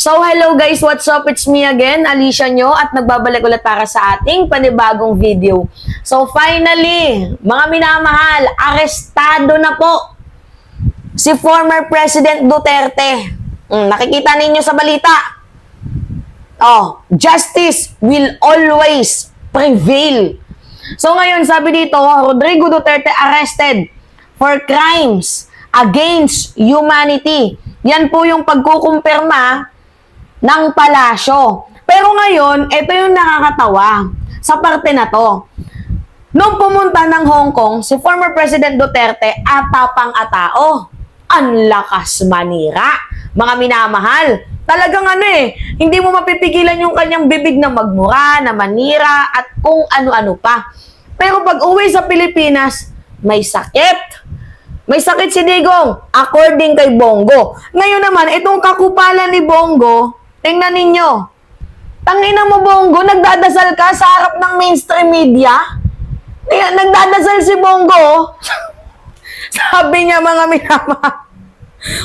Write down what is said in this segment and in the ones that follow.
So, hello guys, what's up? It's me again, Alicia nyo, at nagbabalik ulit para sa ating panibagong video. So, finally, mga minamahal, arestado na po si former President Duterte. Nakikita ninyo sa balita. Justice will always prevail. So, ngayon, sabi dito, Rodrigo Duterte arrested for crimes against humanity. Yan po yung pagkukumpirma ng palasyo. Pero ngayon, ito yung nakakatawa sa parte na to. Nung pumunta ng Hong Kong, si former President Duterte, atapang-atao. Ang lakas manira. Mga minamahal. Talagang hindi mo mapipigilan yung kanyang bibig na magmura, na manira, at kung ano-ano pa. Pero pag uwi sa Pilipinas, may sakit. May sakit si Digong, according kay Bongo. Ngayon naman, itong kakupalan ni Bongo, tingnan ninyo. Tangina mo, Bongo, nagdadasal ka sa harap ng mainstream media? Nagdadasal si Bongo. Sabi niya, mga minamahal.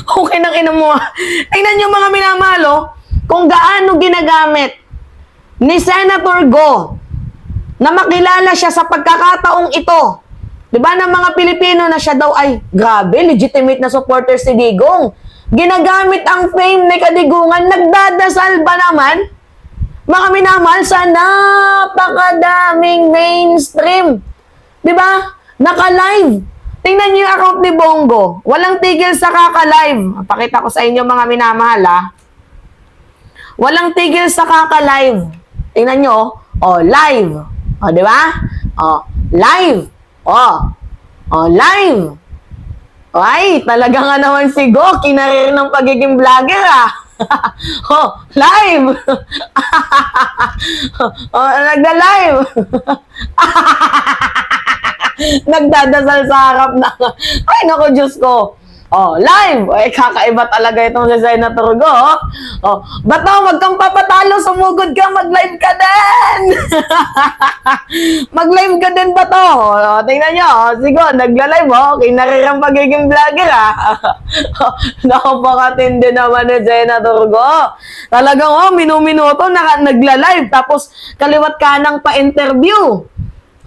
Okay nang ina mo. Tingnan niyo, mga minamahal, kung gaano ginagamit ni Senator Go na makilala siya sa pagkakataong ito. Diba, ng mga Pilipino na siya daw ay, grabe, legitimate na supporter si Digong. Ginagamit ang fame ni Kadigungan, nagdadasal ba naman? Mga minamahal, sa napakadaming mainstream. Diba? Naka-live. Tingnan niyo yung account ni Bongo. Walang tigil sa kaka-live. Pakita ko sa inyo, mga minamahal, Walang tigil sa kaka-live. Tingnan niyo, live. Diba? Live. Live. Ay, talaga nga naman si Go, kinarir ng pagiging vlogger, live. Nagda-live. Nagdadasal sa harap na. Ay, naku, Diyos ko. Live. Ay, kakaiba talaga itong si Senator Go. Bato, wag kang papatalo, sumugod ka, mag-live ka din. Mag-live ka din, Bato. Tingnan nyo, sigo, nagla-live, kinarir ang pagiging vlogger, Napakatindi naman ni Senator Go. Talagang, minuminuto, nagla-live, tapos kaliwat kanang pa-interview.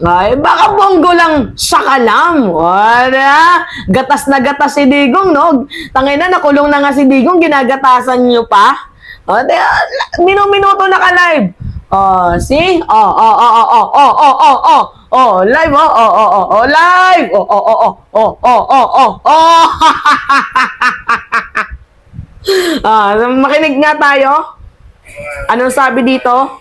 Ay, baka Bongo lang sa kalam. Wala. Gatas na gatas si Digong, no? Tangina, nakulong na nga si Digong, ginagatasan nyo pa. Minuto na ka-live. See? Live, live. Makinig nga tayo. Anong sabi dito?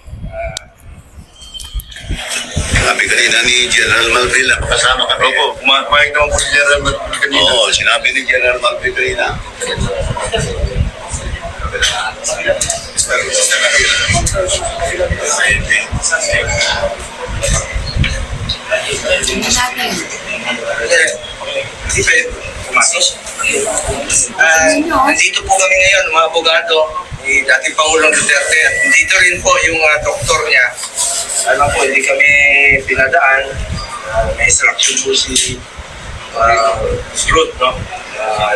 Sinabi kanina ni General Malvila, kasama kami. Opo, kumain naman po si General Malvila kanina. Oo, sinabi ni General Malvila kanina. Nandito po kami ngayon, mga abogado, ni dating Pangulong Duterte. At dito rin po yung doktor niya. Alam po, hindi kami pinadaan. May instruction po si Ruth, no?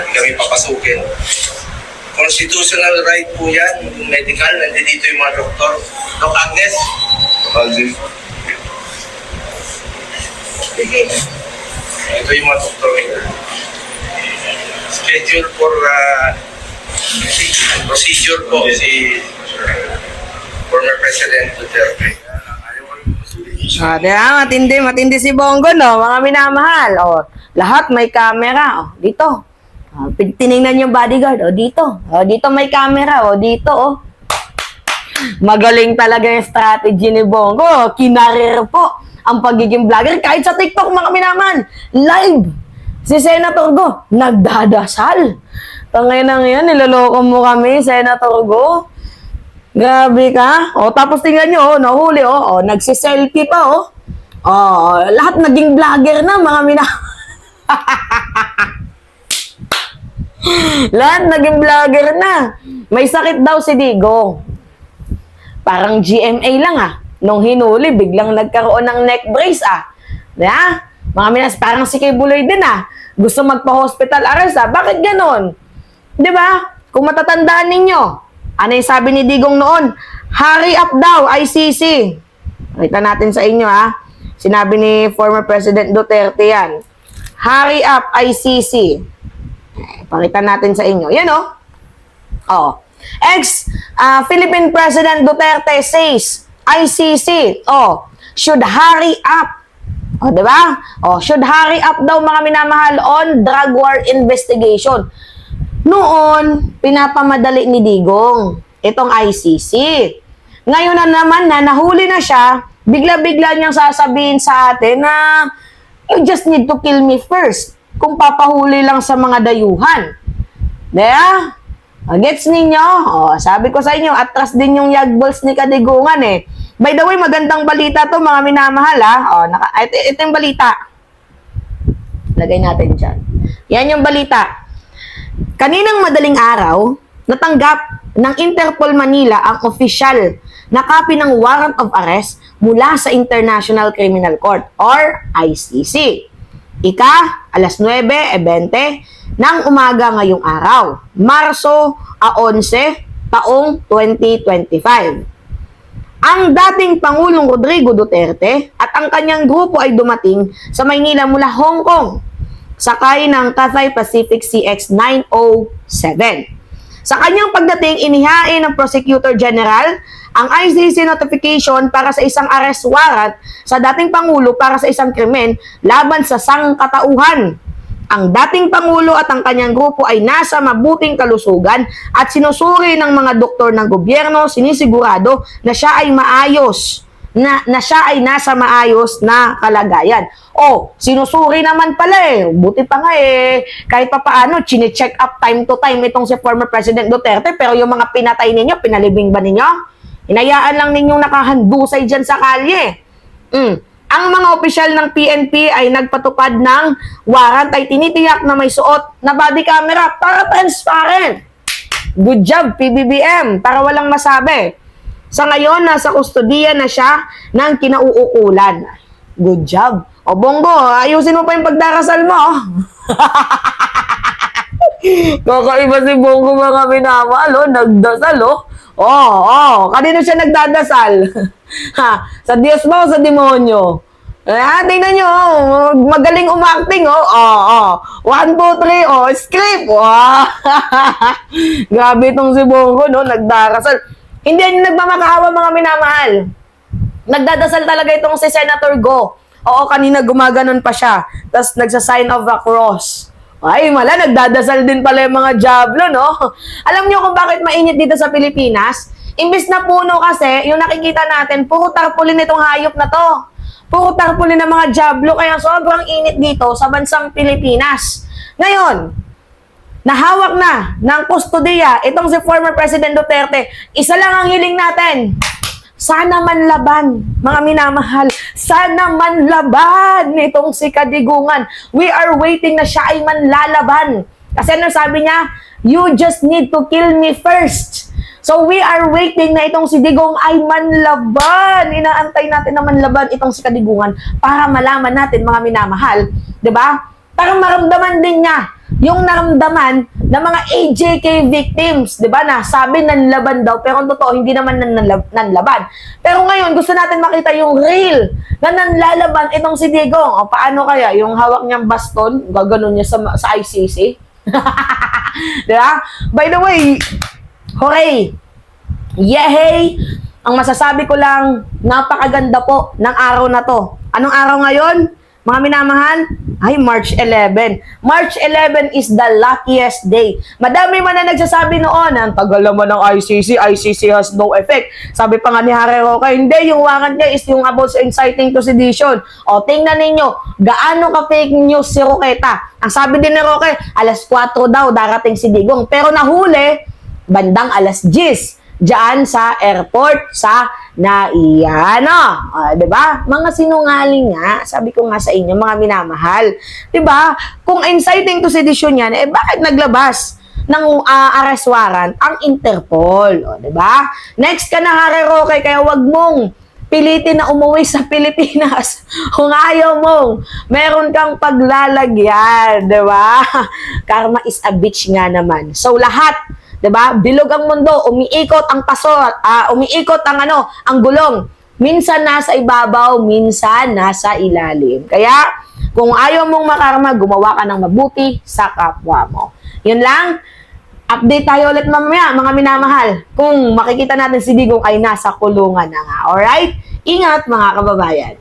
Hindi kami papasukin. Constitutional right po yan, medical. Nandito yung mga doktor. Doc Agnes. Ito yung mga doktor nila. Schedule for procedure po si former President Duterte. Diba? Matindi si Bongo, no? Mga minamahal. Lahat may camera. Dito. Tinignan yung bodyguard. Dito. Dito may camera. Dito. Magaling talaga yung strategy ni Bongo. Kinarir po ang pagiging vlogger. Kahit sa TikTok, mga minamahal. Live. Si Senator Go, nagdadasal. Tangay na ngayon, niloloko mo kami, Senator Go. Grabe ka. Tapos tingnan nyo, nahuli, nagsiselfie pa, lahat naging vlogger na, mga lahat naging vlogger na. May sakit daw si Digong. Parang GMA lang, Nung hinuli, biglang nagkaroon ng neck brace, Mga parang si Kay Buloy din, Gusto magpa-hospital arrest, Bakit ganon? Di ba? Kung matatandaan ninyo, Ano yung sabi ni Digong noon? Hurry up daw, ICC. Pakita natin sa inyo, ha. Sinabi ni former President Duterte yan. Hurry up, ICC. Pakita natin sa inyo. Yan, oh. Oh. Philippine President Duterte says, ICC, oh, should hurry up. Oh, di ba? Oh, should hurry up daw mga minamahal on drug war investigation. Noon, pinapamadali ni Digong itong ICC. Ngayon na naman na nahuli na siya, bigla-bigla niyang sasabihin sa atin na you just need to kill me first kung papahuli lang sa mga dayuhan. Diba? Gets ninyo? Sabi ko sa inyo, atras din yung yagballs ni Kadigungan eh. By the way, magandang balita to mga minamahal ha. Ito yung balita. Lagay natin dyan. Yan yung balita. Kaninang madaling araw, natanggap ng Interpol Manila ang opisyal na copy ng warrant of arrest mula sa International Criminal Court or ICC. Alas 9:20 ng umaga ngayong araw, Marso 11, taong 2025. Ang dating Pangulong Rodrigo Duterte at ang kanyang grupo ay dumating sa Maynila mula Hong Kong, sakay ng Cathay Pacific CX-907. Sa kanyang pagdating, inihain ng Prosecutor General ang ICC notification para sa isang arrest warrant sa dating Pangulo para sa isang krimen laban sa sangkatauhan. Ang dating Pangulo at ang kanyang grupo ay nasa mabuting kalusugan at sinusuri ng mga doktor ng gobyerno, sinisigurado na siya ay maayos, na siya ay nasa maayos na kalagayan. Sinusuri naman pala eh. Buti pa nga eh. Kahit pa paano, chine-check up time to time itong si former President Duterte, pero yung mga pinatay ninyo, pinalibing ba ninyo? Hinayaan lang ninyong nakahandusay dyan sa kalye. Ang mga opisyal ng PNP ay nagpatupad ng warrant ay tinitiyak na may suot na body camera para transparent. Good job, PBBM, para walang masabi. Sa ngayon, nasa kustodiya na siya ng kinauukulan. Good job. Bongo, ayusin mo pa yung pagdarasal mo. Kakaiba si Bongo mga minamahal, nagdasal, kanino siya nagdadasal? Sa Diyos mo o sa demonyo? Tingnan nyo, magaling umacting, 1, 2, 3, script. Grabe itong si Bongo, nagdarasal. Hindi yan nagmamakaawa mga minamahal. Nagdadasal talaga itong si Senator Go. Kanina gumaganon pa siya. Tapos nagsa-sign of a cross. Ay, nagdadasal din pala yung mga Diablo, no? Alam niyo kung bakit mainit dito sa Pilipinas? Imbis na puno kasi, yung nakikita natin, puro tarpaulin itong hayop na to. Puro tarpaulin ng mga Diablo, kaya sobrang init dito sa bansang Pilipinas. Ngayon, nahawak na ng kustodiya itong si former President Duterte. Isa lang ang hiling natin. Sana manlaban, mga minamahal. Sana manlaban nitong si Kadigungan. We are waiting na siya ay manlalaban. Kasi ano sabi niya? You just need to kill me first. So we are waiting na itong si Digong ay manlaban. Inaantay natin na manlaban itong si Kadigungan para malaman natin, mga minamahal. 'Di ba? Para maramdaman din niya yung naramdaman ng mga AJK victims, di ba, na sabi nanlaban daw, pero ang totoo, hindi naman nanlaban. Pero ngayon, gusto natin makita yung real na nanlalaban itong si Digong. Paano kaya? Yung hawak niyang baston, gaganon niya sa ICC? Di ba? By the way, hooray! Yehey! Ang masasabi ko lang, napakaganda po ng araw na to. Anong araw ngayon? Mga minamahal, ay March 11. March 11 is the luckiest day. Madami man na nagsasabi noon, ang tagal naman ng ICC has no effect. Sabi pa nga ni Harry Roque, hindi, yung warrant niya is yung about sa inciting to sedition. Tingnan ninyo, gaano ka fake news si Roqueta. Ang sabi din ni Roque, alas 4 daw darating si Digong. Pero nahuli, bandang alas 10. Diyan sa airport sa Naiano. Diba? Mga sinungaling nga. Sabi ko nga sa inyo, mga minamahal. Diba? Kung inciting to sedition yan, bakit naglabas ng arrest warrant ang Interpol? Diba? Next ka na, Harry Roque, kaya wag mong pilitin na umuwi sa Pilipinas. Kung ayaw mong, meron kang paglalagyan. Diba? Karma is a bitch nga naman. So, lahat 'Diba? Bilog ang mundo, umiikot ang paso, umiikot ang ang gulong. Minsan nasa ibabaw, minsan nasa ilalim. Kaya, kung ayaw mong makarma, gumawa ka ng mabuti sa kapwa mo. Yun lang. Update tayo ulit mamaya, mga minamahal. Kung makikita natin si Digong ay nasa kulungan na nga. Alright? Ingat, mga kababayan.